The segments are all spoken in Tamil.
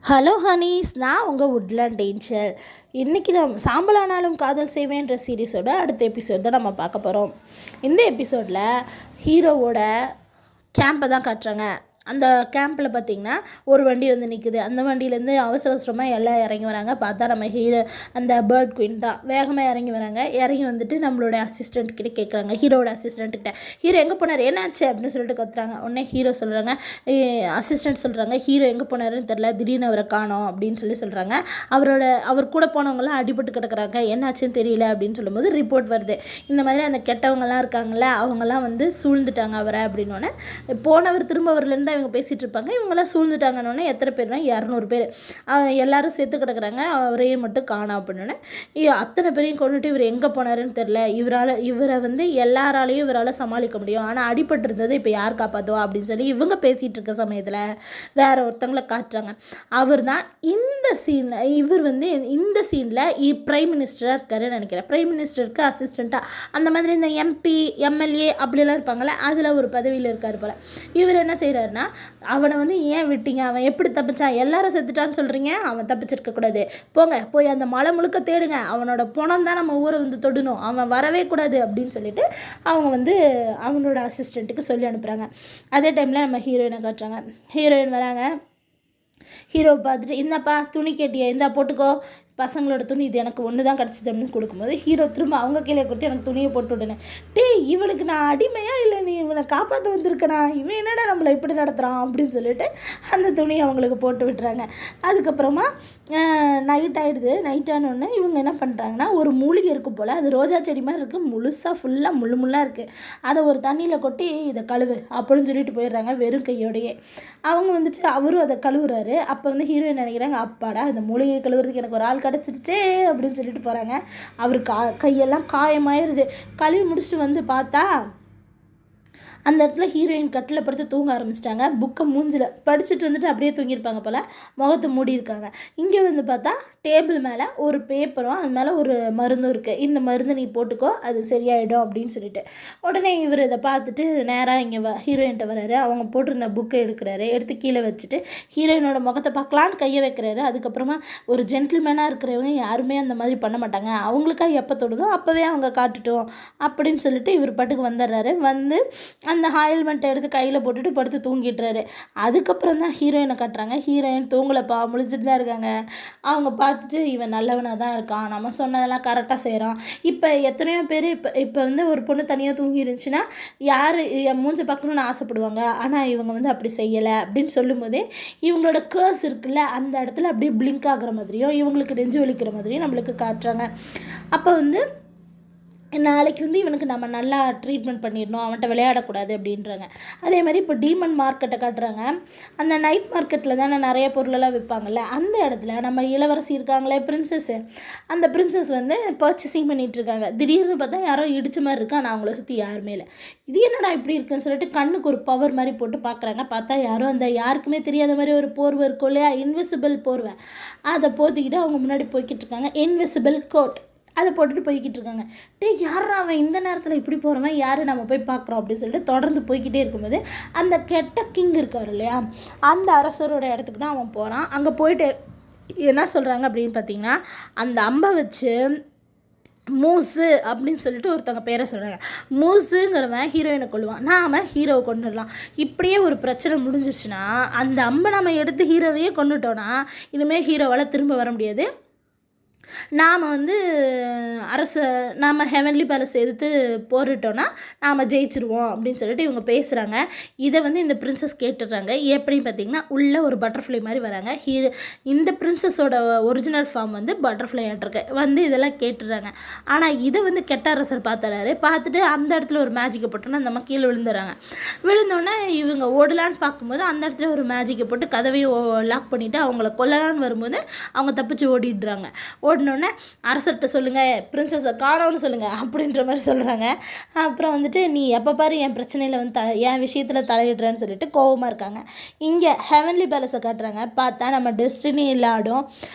ஹலோ ஹனீஸ், நான் உங்கள் வுட்லேண்ட் ஏஞ்சல். இன்றைக்கி நம்ம சாம்பலானாலும் காதல் செய்வேன்ற சீரீஸோட அடுத்த எபிசோட் தான் நம்ம பார்க்க போகிறோம். இந்த எபிசோடில் ஹீரோவோட கேம்பை தான் காட்டுறாங்க. அந்த கேம்பில் பார்த்திங்கன்னா ஒரு வண்டி வந்து நிற்குது. அந்த வண்டியிலேருந்து அவசர அவசரமாக எல்லாம் இறங்கி வராங்க. பார்த்தா நம்ம ஹீரோ அந்த பேர்ட் குயின் தான் வேகமாக இறங்கி வராங்க. இறங்கி வந்துட்டு நம்மளோட அசிஸ்டண்ட் கிட்டே கேட்குறாங்க, ஹீரோட அசிஸ்டண்ட்டுக்கிட்ட, ஹீரோ எங்கே போனார், என்னாச்சு அப்படின்னு சொல்லிட்டு கத்துறாங்க. உடனே ஹீரோ சொல்கிறாங்க, அசிஸ்டண்ட் சொல்கிறாங்க, ஹீரோ எங்கே போனாருன்னு தெரில, திடீர்னு அவரை காணோம் அப்படின்னு சொல்கிறாங்க. அவர் கூட போனவங்களாம் அடிபட்டு கிடக்குறாங்க, என்னாச்சுன்னு தெரியல அப்படின்னு சொல்லும்போது ரிப்போர்ட் வருது. இந்த மாதிரி அந்த கெட்டவங்கலாம் இருக்காங்கள, அவங்கெல்லாம் வந்து சூழ்ந்துட்டாங்க அவரை அப்படின்னோடனே, போனவர் திரும்ப வரலன்னு இவங்க பேசிகிட்டு இருப்பாங்க. இவங்கெல்லாம் சூழ்ந்துட்டாங்கன்னு எத்தனை பேர்னா 200 பேர் எல்லாரும் சேர்த்து கிடக்குறாங்க. அவரையே மட்டும் காணோம் அப்படின்னோடனே அத்தனை பேரையும் கொண்டுட்டு இவர் எங்கே போனாருன்னு தெரில, இவரை வந்து எல்லாராலையும் இவரால் சமாளிக்க முடியும், ஆனால் அடிபட்டு இருந்தது இப்போ யார் காப்பாற்றுவா அப்படின்னு சொல்லி இவங்க பேசிகிட்டு இருக்க சமயத்தில் வேற ஒருத்தங்களை காட்டுறாங்க. அவர் தான் இந்த சீனில், இவர் வந்து இந்த சீனில் பிரைம் மினிஸ்டராக இருக்காருன்னு நினைக்கிறேன். பிரைம் மினிஸ்டருக்கு அசிஸ்டண்ட்டாக அந்த மாதிரி இந்த எம்பி எம்எல்ஏ அப்படிலாம் இருப்பாங்களே, அதில் ஒரு பதவியில் இருக்கார் போல். இவர் என்ன செய்கிறாருன்னா, அவனை வந்து ஏன் விட்டீங்க, அவன் எப்படி தப்பிச்சான், எல்லாரும் செத்துட்டான்னு சொல்கிறீங்க, அவன் தப்பிச்சிருக்கக்கூடாது, போங்க போய் அந்த மலை முழுக்க தேடுங்க, அவனோட பணம் தான் நம்ம ஊரை வந்து தொடணும், அவன் வரவே கூடாது அப்படின்னு சொல்லிட்டு அவங்க வந்து அவனோட அசிஸ்டண்ட்டுக்கு சொல்லி அனுப்புகிறாங்க. அதே டைமில் நம்ம ஹீரோயினை காட்டுறாங்க. ஹீரோயின் வராங்க. ஹீரோவை பார்த்துட்டு, இந்தாப்பா துணி கேட்டியா, இந்தா போட்டுக்கோ, பசங்களோட துணி இது எனக்கு ஒன்று தான் கிடச்சிச்சு அப்படின்னு கொடுக்கும்போது ஹீரோ திரும்ப அவங்க கீழே கொடுத்து எனக்கு துணியை போட்டு விட்டேன். இவனுக்கு நான் அடிமையா இல்லை, நீ இவனை காப்பாற்ற வந்திருக்கனா, இவன் என்னடா நம்மளை இப்படி நடத்துகிறான் அப்படின்னு சொல்லிட்டு அந்த துணியை அவங்களுக்கு போட்டு விட்டுறாங்க. அதுக்கப்புறமா நைட் ஆகிடுது. நைட் ஆனோடனே இவங்க என்ன பண்ணுறாங்கன்னா, ஒரு மூலிகை இருக்குது போல், அது ரோஜா செடி மாதிரி இருக்குது, முழுசாக ஃபுல்லாக முள்ளாக இருக்குது, அதை ஒரு தண்ணியில் கொட்டி இதை கழுவு அப்படின்னு சொல்லிட்டு போயிடுறாங்க வெறும் கையோடையே. அவங்க வந்துட்டு அவரும் அதை கழுவுறாரு. அப்போ வந்து ஹீரோயின் நினைக்கிறாங்க, அப்பாடா இந்த மூலிகை கழுவுறதுக்கு எனக்கு ஒரு ஆள் கிடச்சிருச்சே அப்படின்னு சொல்லிட்டு போகிறாங்க. அவர் கையெல்லாம் காயமாயிருது. கழுவி முடிச்சுட்டு வந்து பார்த்தா அந்த இடத்துல ஹீரோயின் கட்டில் படுத்து தூங்க ஆரம்பிச்சிட்டாங்க. புக்கை மூஞ்சில் படிச்சுட்டு வந்துட்டு அப்படியே தூங்கியிருப்பாங்க போல், முகத்தை மூடி இருக்காங்க. இங்கே வந்து பார்த்தா டேபிள் மேலே ஒரு பேப்பரும் அது மேலே ஒரு மருந்தும் இருக்குது. இந்த மருந்து நீ போட்டுக்கோ, அது சரியாயிடும் அப்படின்னு சொல்லிட்டு. உடனே இவர் இதை பார்த்துட்டு நேராக இங்கே ஹீரோயின்ட்ட வர்றாரு. அவங்க போட்டிருந்த புக்கை எடுக்கிறாரு. எடுத்து கீழே வச்சுட்டு ஹீரோயினோட முகத்தை பார்க்கலான்னு கையை வைக்கிறாரு. அதுக்கப்புறமா ஒரு ஜென்டில்மேனாக இருக்கிறவங்க யாருமே அந்த மாதிரி பண்ண மாட்டாங்க, அவங்களுக்காக எப்போ தோணுதோ அப்போவே அவங்க காட்டுட்டோம் அப்படின்னு சொல்லிட்டு இவர் பாட்டுக்கு வந்துடுறாரு. வந்து அந்த ஆயில்மெண்ட்டை எடுத்து கையில் போட்டுட்டு படுத்து தூங்கிட்டுறாரு. அதுக்கப்புறம் தான் ஹீரோயினை காட்டுறாங்க. ஹீரோயின் தூங்கலப்பா, முழிச்சிட்டு தான் இருக்காங்க. அவங்க பார்த்துட்டு இவன் நல்லவனாக தான் இருக்கான், நம்ம சொன்னதெல்லாம் கரெக்டாக செய்கிறான். இப்போ எத்தனையோ பேர் இப்போ வந்து ஒரு பொண்ணு தனியாக தூங்கி இருந்துச்சுன்னா யார் என் மூஞ்சை பார்க்கணுன்னு ஆசைப்படுவாங்க, ஆனால் இவங்க வந்து அப்படி செய்யலை அப்படின்னு சொல்லும்போதே இவங்களோட கேர்ஸ் இருக்குல்ல, அந்த இடத்துல அப்படியே பிளிங்க் ஆகிற மாதிரியும் இவங்களுக்கு நெஞ்சு வலிக்கிற மாதிரியும் நம்மளுக்கு காட்டுறாங்க. அப்போ வந்து நாளைக்கு வந்து இவனுக்கு நம்ம நல்லா ட்ரீட்மெண்ட் பண்ணிடணும், அவன்கிட்ட விளையாடக்கூடாது அப்படின்றாங்க. அதே மாதிரி இப்போ டீமன் மார்க்கெட்டை காட்டுறாங்க. அந்த நைட் மார்க்கெட்டில் தானே நிறைய பொருளெல்லாம் விற்பாங்கள்ல, அந்த இடத்துல நம்ம இளவரசி இருக்காங்களே பிரின்சஸ்ஸு, அந்த பிரின்சஸ் வந்து பர்ச்சேசிங் பண்ணிகிட்ருக்காங்க. திடீர்னு பார்த்தா யாரோ இடிச்ச மாதிரி இருக்குது, ஆனால் அவங்கள சுற்றி யாருமே இல்லை. இது என்னடா இப்படி இருக்குன்னு சொல்லிட்டு கண்ணுக்கு ஒரு பவர் மாதிரி போட்டு பார்க்குறாங்க. பார்த்தா யாரோ அந்த யாருக்குமே தெரியாத மாதிரி ஒரு போர்வை இருக்கும் இல்லையா, இன்விசிபிள் போர்வை, அதை போத்திக்கிட்டு அவங்க முன்னாடி போய்கிட்டு இருக்காங்க. இன்விசிபிள் கோட் அதை போட்டுட்டு போய்கிட்டு இருக்காங்க. யாரா அவன் இந்த நேரத்தில் இப்படி போகிறவன் யார், நம்ம போய் பார்க்குறோம் அப்படின்னு சொல்லிட்டு தொடர்ந்து போய்கிட்டே இருக்கும்போது அந்த கெட்ட கிங் இருக்கார் இல்லையா, அந்த அரசரோட இடத்துக்கு தான் அவன் போகிறான். அங்கே போயிட்டு என்ன சொல்கிறாங்க அப்படின்னு பார்த்தீங்கன்னா, அந்த அம்பை வச்சு மூசு அப்படின்னு சொல்லிட்டு ஒருத்தவங்க பேரை சொல்கிறாங்க. மூசுங்கிறவன் ஹீரோயினை கொள்ளுவான், நாம் ஹீரோவை கொண்டுடலாம். இப்படியே ஒரு பிரச்சனை முடிஞ்சிருச்சுன்னா அந்த அம்பை நம்ம எடுத்து ஹீரோவையே கொண்டுட்டோன்னா இனிமேல் ஹீரோவால் திரும்ப வர முடியாது. நாம் வந்து நாம் ஹெவன்லி பேலஸ் எதிர்த்து போரிட்டோன்னா நாம் ஜெயிச்சிருவோம் அப்படின்னு சொல்லிட்டு இவங்க பேசுகிறாங்க. இதை வந்து இந்த பிரின்சஸ் கேட்டுடுறாங்க. எப்படின்னு பார்த்தீங்கன்னா, உள்ளே ஒரு பட்டர்ஃப்ளை மாதிரி வராங்க. இந்த பிரின்சஸோட ஒரிஜினல் ஃபார்ம் வந்து பட்டர்ஃப்ளை ஆட்டிருக்கு. வந்து இதெல்லாம் கேட்டுடுறாங்க. ஆனால் இதை வந்து கெட்ட அரசர் பார்த்துட்டு அந்த இடத்துல ஒரு மேஜிக்கை போட்டோன்னா நம்ம கீழே விழுந்துடுறாங்க. விழுந்தோடனே இவங்க ஓடலான்னு பார்க்கும்போது அந்த இடத்துல ஒரு மேஜிக்கை போட்டு கதவையும் லாக் பண்ணிவிட்டு அவங்கள கொல்லலான்னு வரும்போது அவங்க தப்பிச்சு ஓடிடுறாங்க. ஓடினோடனே அரசர்கிட்ட சொல்லுங்கள், பிரின்சஸை காணோன்னு சொல்லுங்கள் அப்படின்ற மாதிரி சொல்கிறாங்க. அப்புறம் வந்துட்டு நீ எப்போ பாரு என் பிரச்சனையில் வந்து என் விஷயத்தில் தலையிடுறேன்னு சொல்லிட்டு கோவமாக இருக்காங்க. இங்கே ஹெவன்லி பேலஸை காட்டுறாங்க. பார்த்தா நம்ம டெஸ்டினி விளையாடும்,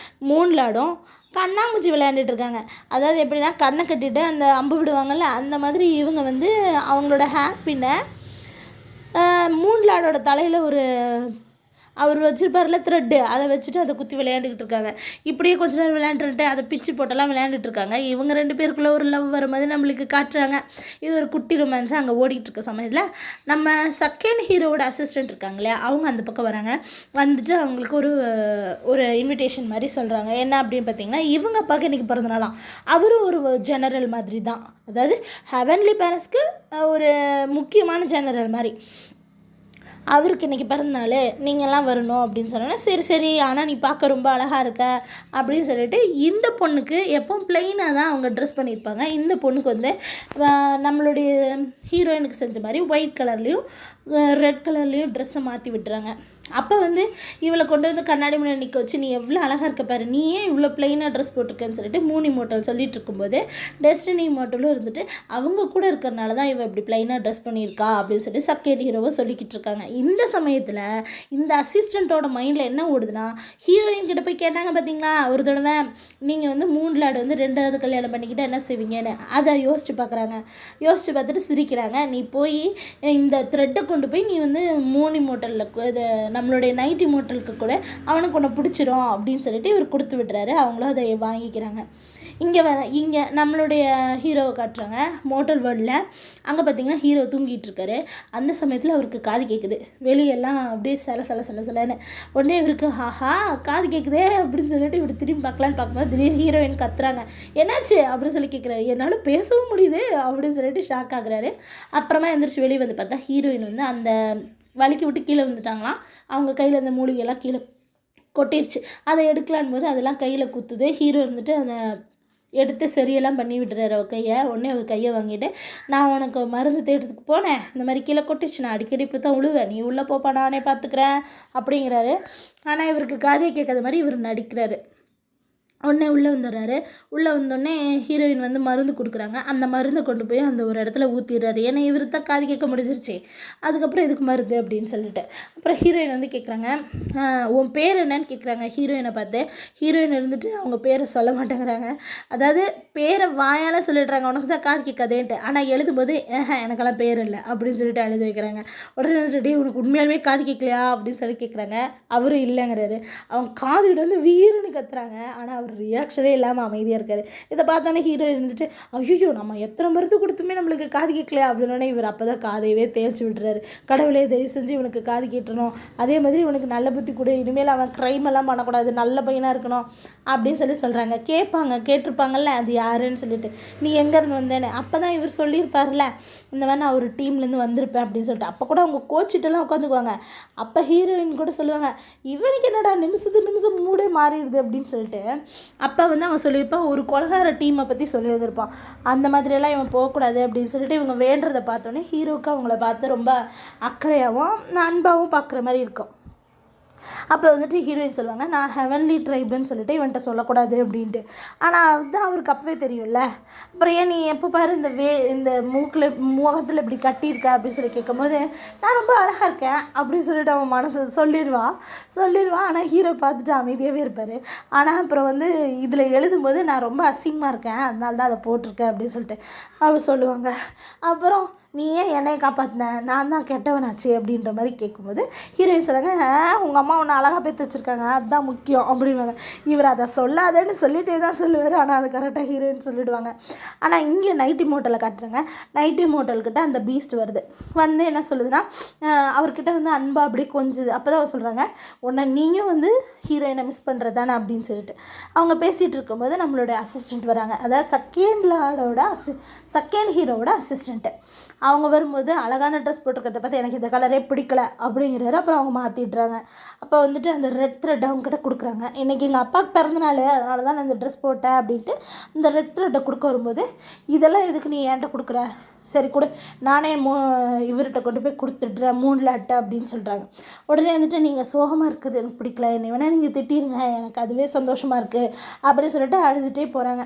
மூன் விளையாடும், கண்ணாமூச்சி விளையாண்டுட்டு இருக்காங்க. அதாவது எப்படின்னா கண்ணை கட்டிட்டு அந்த அம்பு விடுவாங்கள்ல, அந்த மாதிரி இவங்க வந்து அவங்களோட ஹேப்பினை மூன் லார்டோட தலையில் ஒரு அவர் வச்சுருப்பார்ல த்ரெட்டு, அதை வச்சுட்டு அதை குத்தி விளையாண்டுக்கிட்டு இருக்காங்க. இப்படியே கொஞ்ச நேரம் விளையாண்டுட்டு அதை பிச்சு போட்டெல்லாம் விளையாண்டுட்டு இருக்காங்க. இவங்க 2 பேருக்குள்ளே ஒரு லவ் வர மாதிரி நம்மளுக்கு காட்டுறாங்க. இது ஒரு குட்டி ரொமான்ஸ் அங்கே ஓடிட்டு இருக்க சமயத்தில் நம்ம செகண்ட் ஹீரோவோட அசிஸ்டண்ட் இருக்காங்க இல்லையா, அவங்க அந்த பக்கம் வராங்க. வந்துட்டு அவங்களுக்கு ஒரு இன்விடேஷன் மாதிரி சொல்கிறாங்க. என்ன அப்படின்னு பார்த்தீங்கன்னா, இவங்க அப்பாவுக்கு இன்றைக்கி பிறந்தநாளாம். அவரும் ஒரு ஜெனரல் மாதிரி தான், அதாவது ஹெவன்லி பேலஸ்க்கு ஒரு முக்கியமான ஜெனரல் மாதிரி. அவருக்கு இன்றைக்கி பிறந்தநாள், நீங்கள்லாம் வரணும் அப்படின்னு சொன்னோன்னா சரி ஆனால் நீ பார்க்க ரொம்ப அழகாக இருக்க அப்படின்னு சொல்லிட்டு இந்த பொண்ணுக்கு எப்போ ப்ளெயினாக தான் அவங்க ட்ரெஸ் பண்ணியிருப்பாங்க. இந்த பொண்ணுக்கு வந்து நம்மளுடைய ஹீரோயினுக்கு செஞ்ச மாதிரி ஒயிட் கலர்லேயும் ரெட் கலர்லேயும் ட்ரெஸ்ஸை மாற்றி விட்டுறாங்க. அப்போ வந்து இவளை கொண்டு வந்து கண்ணாடி முன்னாடி நிற்க வச்சு, நீ எவ்வளோ அழகாக இருக்க பாரு, நீ ஏன் இவ்வளோ ப்ளைனாக ட்ரெஸ் போட்டிருக்கேன்னு சொல்லிட்டு மூனி மோட்டல் சொல்லிட்டு இருக்கும்போது டெஸ்டினி மோட்டலும் இருந்துட்டு அவங்க கூட இருக்கிறனால தான் இவள் இப்படி ப்ளைனாக ட்ரெஸ் பண்ணியிருக்கா அப்படின்னு சொல்லி செகண்ட் ஹீரோவை சொல்லிக்கிட்டு இருக்காங்க. இந்த சமயத்தில் இந்த அசிஸ்டண்ட்டோட மைண்டில் என்ன ஓடுதுன்னா, ஹீரோயின் கிட்ட போய் கேட்டாங்க பார்த்தீங்களா ஒரு தடவை, நீங்கள் வந்து மூன்லாடு வந்து 2வது கல்யாணம் பண்ணிக்கிட்டு என்ன செய்வீங்கன்னு, அதை யோசிச்சு பார்த்துட்டு சிரிக்கிறாங்க. நீ போய் இந்த த்ரெட்டை கொண்டு போய் நீ வந்து மூனி மோட்டலில் இது நம்மளுடைய நைட்டி மோட்டலுக்கு கூட அவனுக்கு ஒன்று பிடிச்சிரும் அப்படின்னு சொல்லிட்டு இவர் கொடுத்து விடுறாரு. அவங்களும் அதை வாங்கிக்கிறாங்க. இங்கே நம்மளுடைய ஹீரோவை காட்டுறாங்க மோட்டல் வேர்ல்டில். அங்கே பார்த்திங்கன்னா ஹீரோ தூங்கிட்டு இருக்காரு. அந்த சமயத்தில் அவருக்கு காது கேட்குது, வெளியெல்லாம் அப்படியே சலன்னு. உடனே இவருக்கு ஆஹா காது கேட்குதே அப்படின்னு சொல்லிட்டு இவர் திரும்பி பார்க்கும்போது திடீர்னு ஹீரோயின் கத்துறாங்க. என்னாச்சு அப்படின்னு சொல்லி கேட்குறாரு. என்னால் பேசவும் முடியுது அப்படின்னு சொல்லிட்டு ஷாக் ஆகுறாரு. அப்புறமா எந்திரிச்சு வெளியே வந்து பார்த்தா ஹீரோயின் வந்து அந்த வலிக்கி விட்டு கீழே வந்துட்டாங்களாம். அவங்க கையில் அந்த மூலிகையெல்லாம் கீழே கொட்டிருச்சு. அதை எடுக்கலான் போது அதெல்லாம் கையில் குத்துது. ஹீரோ இருந்துட்டு அதை எடுத்து சரியெல்லாம் பண்ணி விட்டுறாரு அவர் கையை. உடனே அவர் கையை வாங்கிட்டு, நான் உனக்கு மருந்து தேடுறதுக்கு போனேன், இந்த மாதிரி கீழே கொட்டிச்சு, நான் அடிக்கடி இப்படி தான் உழுவேன், நீ உள்ளே போப்பா நானே பார்த்துக்கிறேன் அப்படிங்கிறாரு. ஆனால் இவருக்கு காதையை கேட்காத மாதிரி இவர் நடிக்கிறாரு. உடனே உள்ளே வந்துடுறாரு. உள்ளே வந்தோடனே ஹீரோயின் வந்து மருந்து கொடுக்குறாங்க. அந்த மருந்தை கொண்டு போய் அந்த ஒரு இடத்துல ஊற்றிடுறாரு. ஏன்னா இவர் தான் காது கேட்க முடிஞ்சிருச்சு, அதுக்கப்புறம் இதுக்கு மருந்து அப்படின்னு சொல்லிட்டு. அப்புறம் ஹீரோயின் வந்து கேட்குறாங்க, உன் பேர் என்னன்னு கேட்குறாங்க ஹீரோயினை பார்த்து. ஹீரோயின் இருந்துட்டு அவங்க பேரை சொல்ல மாட்டேங்கிறாங்க. அதாவது பேரை வாயால் சொல்லிடுறாங்க, உனக்கு தான் காது கேட்காதேன்ட்டு. ஆனால் எழுதும்போது எனக்கெல்லாம் பேர் இல்லை அப்படின்னு சொல்லிட்டு எழுதி வைக்கிறாங்க. உடனே வந்துட்டு உனக்கு உண்மையாலுமே காது கேட்கலையா அப்படின்னு சொல்லி கேட்குறாங்க. அவரும் இல்லைங்கிறாரு. அவங்க காதுகிட்ட வந்து வீருன்னு கத்துறாங்க. ஆனால் அவர் ரியாக்ஷனே இல்லாமல் அமைதியாக இருக்கார். இதை பார்த்தோன்னே ஹீரோ இருந்துட்டு, ஐயோ நம்ம எத்தனை மருந்து கொடுத்துமே நம்மளுக்கு காது கேட்கலையா அப்படின்னோடனே இவர் அப்போ தான் காதையவே தேய்ச்சி விட்டுறாரு. கடவுளே தயவு செஞ்சு இவனுக்கு காது கேட்டணும், அதே மாதிரி இவனுக்கு நல்ல புத்தி கொடு, இனிமேல் அவன் க்ரைம் எல்லாம் பண்ணக்கூடாது, நல்ல பையனாக இருக்கணும் அப்படின்னு சொல்கிறாங்க. கேட்டிருப்பாங்கல்ல அது யாருன்னு சொல்லிட்டு, நீ எங்கேருந்து வந்தேன்னு. அப்போ தான் இவர் சொல்லியிருப்பார்ல, இந்த மாதிரி நான் ஒரு டீம்லேருந்து வந்திருப்பேன் அப்படின்னு சொல்லிட்டு. அப்போ கூட அவங்க கோச்சிட்டெல்லாம் உட்காந்துக்குவாங்க. அப்போ ஹீரோயின் கூட சொல்லுவாங்க, இவனுக்கு என்னடா நிமிஷத்துக்கு நிமிஷம் மூடே மாறிடுது அப்படின்னு சொல்லிட்டு. அப்போ வந்து அவன் சொல்லியிருப்பான், ஒரு கொலகார டீமை பற்றி சொல்லியிருப்பான், அந்த மாதிரியெல்லாம் இவன் போகக்கூடாது அப்படின்னு சொல்லிட்டு. இவங்க வேண்டுறதை பார்த்தோன்னே ஹீரோவுக்கு அவங்கள பார்த்து ரொம்ப அக்கறையாகவும் அன்பாகவும் பார்க்குற மாதிரி இருக்கும். அப்போ வந்துட்டு ஹீரோயின் சொல்லுவாங்க, நான் ஹெவன்லி ட்ரைப்னு சொல்லிட்டு இவன்கிட்ட சொல்லக்கூடாது அப்படின்ட்டு. ஆனால் வந்து அவருக்கு அப்பவே தெரியும்ல. அப்புறம் ஏன் நீ எப்போ பாரு இந்த முகத்தில் இப்படி கட்டியிருக்க அப்படின்னு சொல்லி கேட்கும்போது, நான் ரொம்ப அழகாக இருக்கேன் அப்படின்னு சொல்லிட்டு அவன் மனசு சொல்லிடுவான். ஆனால் ஹீரோ பார்த்துட்டு அமைதியாகவே இருப்பார். ஆனால் அப்புறம் வந்து இதில் எழுதும்போது நான் ரொம்ப அசிங்கமாக இருக்கேன், அதனால தான் அதை போட்டிருக்கேன் அப்படின்னு சொல்லிட்டு அவர் சொல்லுவாங்க. அப்புறம் நீ ஏன் என்னையை காப்பாற்றின, நான் தான் கெட்டவனாச்சு அப்படின்ற மாதிரி கேட்கும்போது ஹீரோயின் சொல்லுவாங்க, உங்கள் அம்மா ஒன்று அழகாக பேத்து வச்சுருக்காங்க, அதுதான் முக்கியம் அப்படின்வாங்க. இவர் அதை சொல்லாதேன்னு சொல்லிகிட்டே தான் சொல்லுவார். ஆனால் அது கரெக்டாக ஹீரோயின் சொல்லிவிடுவாங்க. ஆனால் இங்கே நைட்டி மோட்டலை காட்டுறாங்க. நைட்டி மோட்டல்கிட்ட அந்த பீஸ்ட் வருது. வந்து என்ன சொல்லுதுன்னா, அவர்கிட்ட வந்து அன்பா அப்படி கொஞ்சுது. அப்போ தான் அவர் சொல்கிறாங்க, உன்னை நீயும் வந்து ஹீரோயினை மிஸ் பண்ணுறது தானே அப்படின்னு சொல்லிட்டு. அவங்க பேசிகிட்டு இருக்கும்போது நம்மளோட அசிஸ்டண்ட் வராங்க. அதாவது செகண்ட் ஹீரோவோட அசிஸ்டண்ட்டு. அவங்க வரும்போது அழகான ட்ரெஸ் போட்டிருக்கிறத பார்த்து எனக்கு இந்த கலரே பிடிக்கல அப்படிங்கிறாரு. அப்புறம் அவங்க மாற்றிடுறாங்க. அப்போ வந்துட்டு அந்த ரெட் த்ரெட் அவங்ககிட்ட கொடுக்குறாங்க. இன்றைக்கி எங்கள் அப்பாவுக்கு பிறந்தநாள், அதனால தான் நான் இந்த ட்ரெஸ் போட்டேன் அப்படின்ட்டு இந்த ரெட் த்ரெட்டை கொடுக்க வரும்போது, இதெல்லாம் எதுக்கு நீ என்கிட்ட கொடுக்குற, சரி கொடு, நானே இவர்கிட்ட கொண்டு போய் கொடுத்துட்றேன் மூன்லாட்டை அப்படின்னு சொல்கிறாங்க. உடனே வந்துட்டு நீங்கள் சோகமாக இருக்கிறது எனக்கு பிடிக்கல, என்னை வேணால் நீங்கள் திட்டிருங்க, எனக்கு அதுவே சந்தோஷமாக இருக்குது அப்படின்னு சொல்லிட்டு அழுதுகிட்டே போகிறாங்க.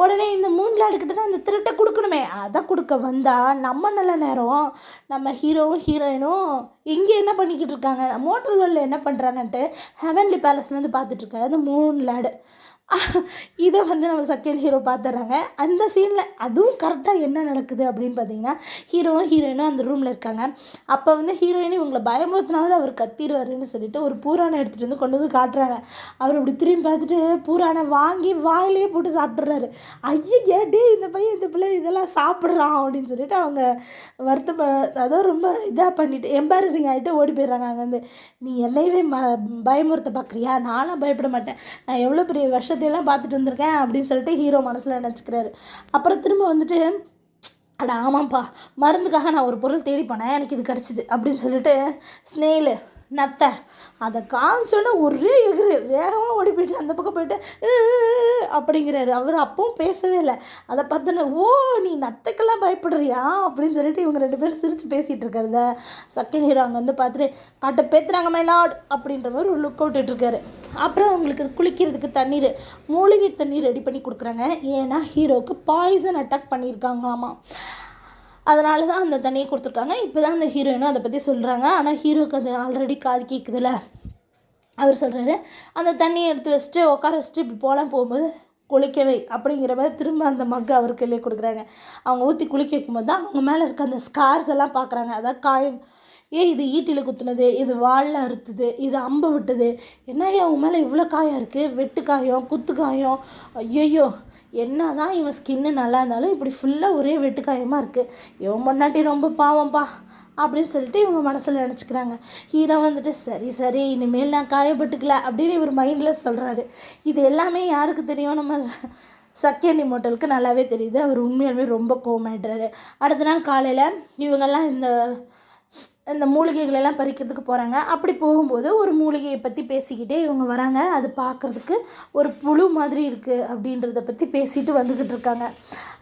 உடனே இந்த மூன்லாடுக்கிட்ட தான் இந்த திருட்டை கொடுக்கணுமே, அதை கொடுக்க வந்தால் நம்ம நல்ல நேரம் நம்ம ஹீரோவும் ஹீரோயினும் இங்கே என்ன பண்ணிக்கிட்டு இருக்காங்க, மோட்டல் வேர்ல்டில் என்ன பண்ணுறாங்கன்ட்டு ஹெவன்லி பேலஸ்லேருந்து பார்த்துட்ருக்காரு அந்த மூன்லாடு. இதை வந்து நம்ம செகண்ட் ஹீரோ பார்த்துட்றாங்க. அந்த சீனில் அதுவும் கரெக்டாக என்ன நடக்குது அப்படின்னு பார்த்தீங்கன்னா, ஹீரோவும் ஹீரோயினும் அந்த ரூமில் இருக்காங்க. அப்போ வந்து ஹீரோயினும் இவங்களை பயமுறுத்தினாவது அவர் கத்திடுவாருன்னு சொல்லிட்டு ஒரு பூரானை எடுத்துகிட்டு வந்து கொண்டு வந்து காட்டுறாங்க. அவர் இப்படி திரும்பி பார்த்துட்டு பூரானை வாங்கி வாயிலே போட்டு சாப்பிட்றாரு. ஐயே டே இந்த பையன் இந்த பிள்ளை இதெல்லாம் சாப்பிட்றான் அப்படின்னு சொல்லிட்டு அவங்க வருத்தப்ப அதாவது ரொம்ப இதாக பண்ணிட்டு எம்பாரசிங் ஆகிட்டு ஓடி போயிடுறாங்க அங்கேருந்து. நீ என்னையவே பயமுறுத்த பார்க்குறியா? நானும் பயப்பட மாட்டேன், நான் எவ்வளோ பெரிய வருஷத்தையெல்லாம் பார்த்துட்டு வந்திருக்கேன் அப்படின்னு சொல்லிட்டு ஹீரோ மனசில் நினச்சிக்கிறாரு. அப்புறம் திரும்ப வந்துட்டு அட ஆமாம்ப்பா, மருந்துக்காக நான் ஒரு பொருள் தேடி போனேன், எனக்கு இது கிடச்சிது அப்படின்னு சொல்லிட்டு ஸ்னெயிலு நத்தை அதை காமிச்சோன்னே ஒரே எகிரு வேகமாக ஓடி போயிட்டு அந்த பக்கம் போயிட்டு அப்படிங்கிறாரு. அவர் அப்பவும் பேசவே இல்லை. அதை பார்த்தோன்னே ஓ நீ நத்தைக்கெல்லாம் பயப்படுறியா அப்படின்னு சொல்லிட்டு இவங்க 2 பேரும் சிரித்து பேசிகிட்டு இருக்காருத செகண்ட் ஹீரோ அங்கே வந்து பார்த்துட்டு காட்டை பேத்துறாங்க மைலாட் அப்படின்ற மாதிரி ஒரு லுக் அவுட்டுருக்காரு. அப்புறம் அவங்களுக்கு குளிக்கிறதுக்கு தண்ணீர் மூலிகை தண்ணீர் ரெடி பண்ணி கொடுக்குறாங்க. ஏன்னா ஹீரோவுக்கு பாய்சன் அட்டாக் பண்ணியிருக்காங்களாமா, அதனால தான் அந்த தண்ணியை கொடுத்துருக்காங்க. இப்போ தான் அந்த ஹீரோயினும் அதை பற்றி சொல்கிறாங்க. ஆனால் ஹீரோவுக்கு அது ஆல்ரெடி காது கேட்குதுல்ல. அவர் சொல்கிறாரு அந்த தண்ணியை எடுத்து வச்சுட்டு உட்கார வச்சுட்டு இப்படி போகும்போது குளிக்கவை அப்படிங்கிற மாதிரி திரும்ப அந்த மக்கை அவர் கையிலே கொடுக்குறாங்க. அவங்க ஊற்றி குளிக்க வைக்கும்போது தான் அவங்க மேலே இருக்க அந்த ஸ்கார்ஸ் எல்லாம் பார்க்குறாங்க. அதாவது காயம், இது ஈட்டியில் குத்துனது, இது வாளில் அறுத்துது, இது அம்பு விட்டது, என்னையா அவங்க மேலே இவ்வளோ காயம் இருக்குது, வெட்டு காயம் குத்து காயம், ஐயோ என்ன தான் இவன் ஸ்கின்னு நல்லா இருந்தாலும் இப்படி ஃபுல்லாக ஒரே வெட்டுக்காயமாக இருக்குது, இவன் பொண்டாட்டி ரொம்ப பாவம்பா அப்படின்னு சொல்லிட்டு இவங்க மனசில் நினச்சிக்கிறாங்க. ஹீரோ வந்துட்டு சரி இனிமேல் நான் காயப்பட்டுக்கல அப்படின்னு இவர் மைண்டில் சொல்கிறாரு. இது எல்லாமே யாருக்கு தெரியும்? நம்ம சக்கியன் இமோட்டலுக்கு நல்லாவே தெரியுது. அவர் உண்மையாலுமே ரொம்ப கோவமாயிடுறாரு. அடுத்த நாள் காலையில் இவங்கெல்லாம் இந்த மூலிகைகளெல்லாம் பறிக்கிறதுக்கு போகிறாங்க. அப்படி போகும்போது ஒரு மூலிகையை பற்றி பேசிக்கிட்டே இவங்க வராங்க. அது பார்க்குறதுக்கு ஒரு புழு மாதிரி இருக்குது அப்படின்றத பற்றி பேசிட்டு வந்துக்கிட்டு இருக்காங்க.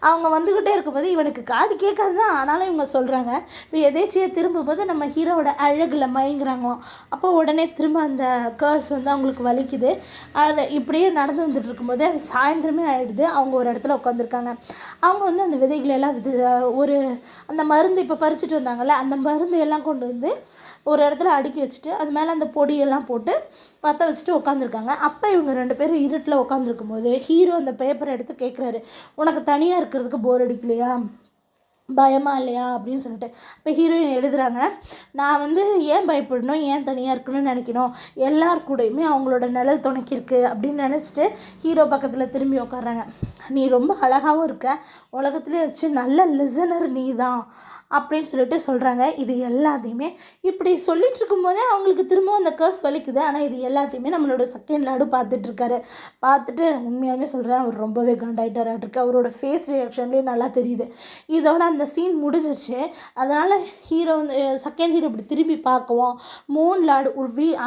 அவங்க வந்துக்கிட்டே இருக்கும்போது இவனுக்கு காது கேட்காது தான், ஆனாலும் இவங்க சொல்கிறாங்க. இப்போ எதேச்சியாக திரும்பும்போது நம்ம ஹீரோவோட அழகில் மயங்குறாங்களாம். அப்போ உடனே திரும்ப அந்த கர்ஸ் வந்து அவங்களுக்கு வலிக்குது. அதை இப்படியே நடந்து வந்துட்டு இருக்கும்போது அது சாயந்தரமே ஆகிடுது. அவங்க ஒரு இடத்துல உட்காந்துருக்காங்க. அவங்க வந்து அந்த விதைகளெல்லாம் ஒரு அந்த மருந்து இப்போ பறிச்சுட்டு வந்தாங்கள்ல, அந்த மருந்து எல்லாம் கொண்டு வந்து ஒரு இடத்துல அடுக்கி வச்சுட்டு அது மேலே அந்த பொடியெல்லாம் போட்டு பற்ற வச்சுட்டு உட்காந்துருக்காங்க. அப்போ இவங்க 2 பேரும் இருட்டில் உட்காந்துருக்கும் போது ஹீரோ அந்த பேப்பரை எடுத்து கேட்குறாரு, உனக்கு தனியாக இருக்கிறதுக்கு போர் அடிக்கலையா, பயமா இல்லையா அப்படின்னு சொல்லிட்டு. இப்போ ஹீரோயின் எழுதுகிறாங்க, நான் வந்து ஏன் பயப்படணும், ஏன் தனியாக இருக்கணும்னு நினைக்கணும், எல்லார் கூடயுமே அவங்களோட நிழல் துணைக்கிருக்கு அப்படின்னு நினச்சிட்டு ஹீரோ பக்கத்தில் திரும்பி உட்காடுறாங்க. நீ ரொம்ப அழகாகவும் இருக்க, உலகத்துலேயே வச்சு நல்ல லிசனர் நீ தான் அப்படின்னு சொல்லிட்டு சொல்கிறாங்க. இது எல்லாத்தையுமே இப்படி சொல்லிட்டு இருக்கும்போதே அவங்களுக்கு திரும்ப அந்த கர்ஸ் வலிக்குது. ஆனால் இது எல்லாத்தையுமே நம்மளோட செகண்ட் லாடு பார்த்துட்ருக்காரு. பார்த்துட்டு உண்மையாலுமே சொல்கிறேன், அவர் ரொம்பவே காண்டாயிட்டாராட்டிருக்கு. அவரோட ஃபேஸ் ரியாக்ஷன்லேயே நல்லா தெரியுது. இதோட அந்த சீன் முடிஞ்சிச்சு. அதனால் ஹீரோ வந்து செகண்ட் ஹீரோ இப்படி திரும்பி பார்க்கவும் மூன் லாடு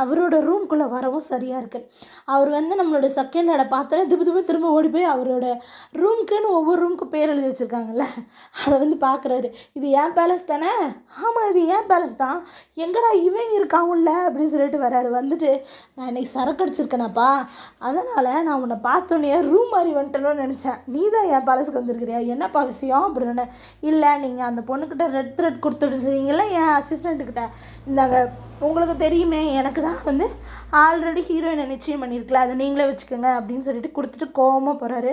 அவரோட ரூம்குள்ளே வரவும் சரியாக இருக்குது. அவர் வந்து நம்மளோட செகண்ட் லாடை பார்த்தோன்னே திரும்ப ஓடி போய் அவரோட ரூம்க்குன்னு ஒவ்வொரு ரூமுக்கும் பேர் எழுதி வச்சுருக்காங்கல்ல, அதை வந்து பார்க்குறாரு. இது ஏன் பேலஸ் தானே? ஆமாம் இது ஏன் பேலஸ் தான், எங்கடா இவன் இருக்காவும்ல அப்படின்னு சொல்லிட்டு வராரு. வந்துட்டு நான் இன்னைக்கு சரக்கு அடிச்சிருக்கேனாப்பா, அதனால் நான் உன்னை பார்த்தோன்னே ரூம் மாதிரி வந்துட்டேன்னு நினச்சேன், நீ தான் என் பேலஸ்க்கு வந்திருக்கிறியா, என்னப்பா விஷயம் அப்படின்னு. இல்லை நீங்கள் அந்த பொண்ணுக்கிட்ட ரெட் த்ரெட் கொடுத்துருந்தீங்களா என் அசிஸ்டண்ட்டுக்கிட்ட, இந்தாங்க உங்களுக்கு தெரியுமே எனக்கு தான் வந்து ஆல்ரெடி ஹீரோயினை நிச்சயம் பண்ணியிருக்கல, அதை நீங்களே வச்சுக்கோங்க அப்படின்னு சொல்லிட்டு கொடுத்துட்டு கோவமாக போகிறாரு.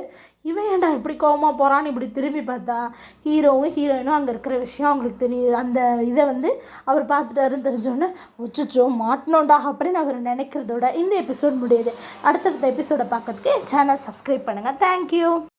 இவன் ஏன்டா இப்படி கோவமாக போகிறான்னு இப்படி திரும்பி பார்த்தா ஹீரோவும் ஹீரோயினும் அங்கே இருக்கிற விஷயம் அவங்களுக்கு தெரியுது. அந்த இதை வந்து அவர் பார்த்துட்டாருன்னு தெரிஞ்சோடனே உச்சோ மாட்டணும்டா அப்படின்னு அவர் நினைக்கிறதோட இந்த எபிசோட் முடியுது. அடுத்தடுத்த எபிசோடை பார்க்கறதுக்கு என் சேனல் சப்ஸ்கிரைப் பண்ணுங்கள். தேங்க்யூ.